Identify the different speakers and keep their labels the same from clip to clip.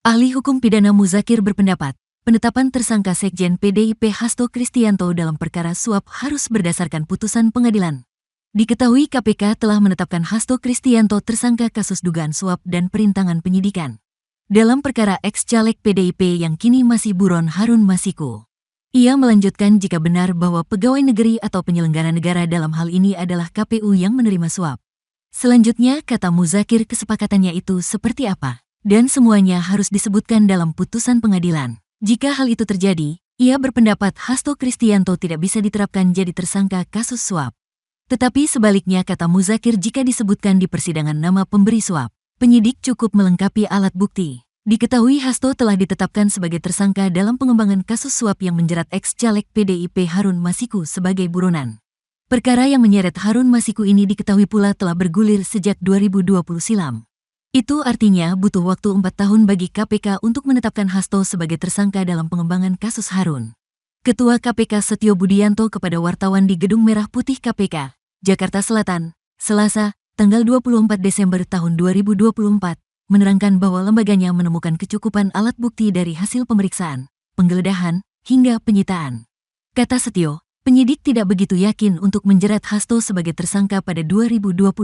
Speaker 1: Ahli Hukum Pidana Muzakir berpendapat, penetapan tersangka Sekjen PDIP Hasto Kristianto dalam perkara suap harus berdasarkan putusan pengadilan. Diketahui KPK telah menetapkan Hasto Kristianto tersangka kasus dugaan suap dan perintangan penyidikan dalam perkara ex-caleg PDIP yang kini masih buron Harun Masiku. Ia melanjutkan jika benar bahwa pegawai negeri atau penyelenggara negara dalam hal ini adalah KPU yang menerima suap. Selanjutnya, kata Muzakir, kesepakatannya itu seperti apa? Dan semuanya harus disebutkan dalam putusan pengadilan. Jika hal itu terjadi, ia berpendapat Hasto Kristianto tidak bisa diterapkan jadi tersangka kasus suap. Tetapi sebaliknya, kata Muzakir, jika disebutkan di persidangan nama pemberi suap, penyidik cukup melengkapi alat bukti. Diketahui Hasto telah ditetapkan sebagai tersangka dalam pengembangan kasus suap yang menjerat ex-caleg PDIP Harun Masiku sebagai buronan. Perkara yang menyeret Harun Masiku ini diketahui pula telah bergulir sejak 2020 silam. Itu artinya butuh waktu 4 tahun bagi KPK untuk menetapkan Hasto sebagai tersangka dalam pengembangan kasus Harun. Ketua KPK Setio Budianto kepada wartawan di Gedung Merah Putih KPK, Jakarta Selatan, Selasa, tanggal 24 Desember tahun 2024, menerangkan bahwa lembaganya menemukan kecukupan alat bukti dari hasil pemeriksaan, penggeledahan, hingga penyitaan. Kata Setio, penyidik tidak begitu yakin untuk menjerat Hasto sebagai tersangka pada 2020.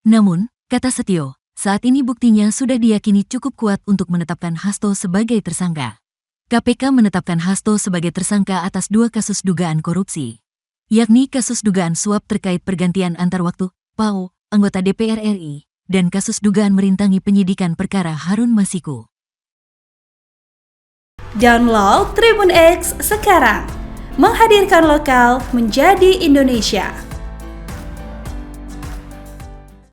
Speaker 1: Namun, kata Setio, saat ini buktinya sudah diyakini cukup kuat untuk menetapkan Hasto sebagai tersangka. KPK menetapkan Hasto sebagai tersangka atas 2 kasus dugaan korupsi, yakni kasus dugaan suap terkait pergantian antar waktu, PAO, anggota DPR RI, dan kasus dugaan merintangi penyidikan perkara Harun Masiku.
Speaker 2: Download Tribun X sekarang, menghadirkan lokal menjadi Indonesia.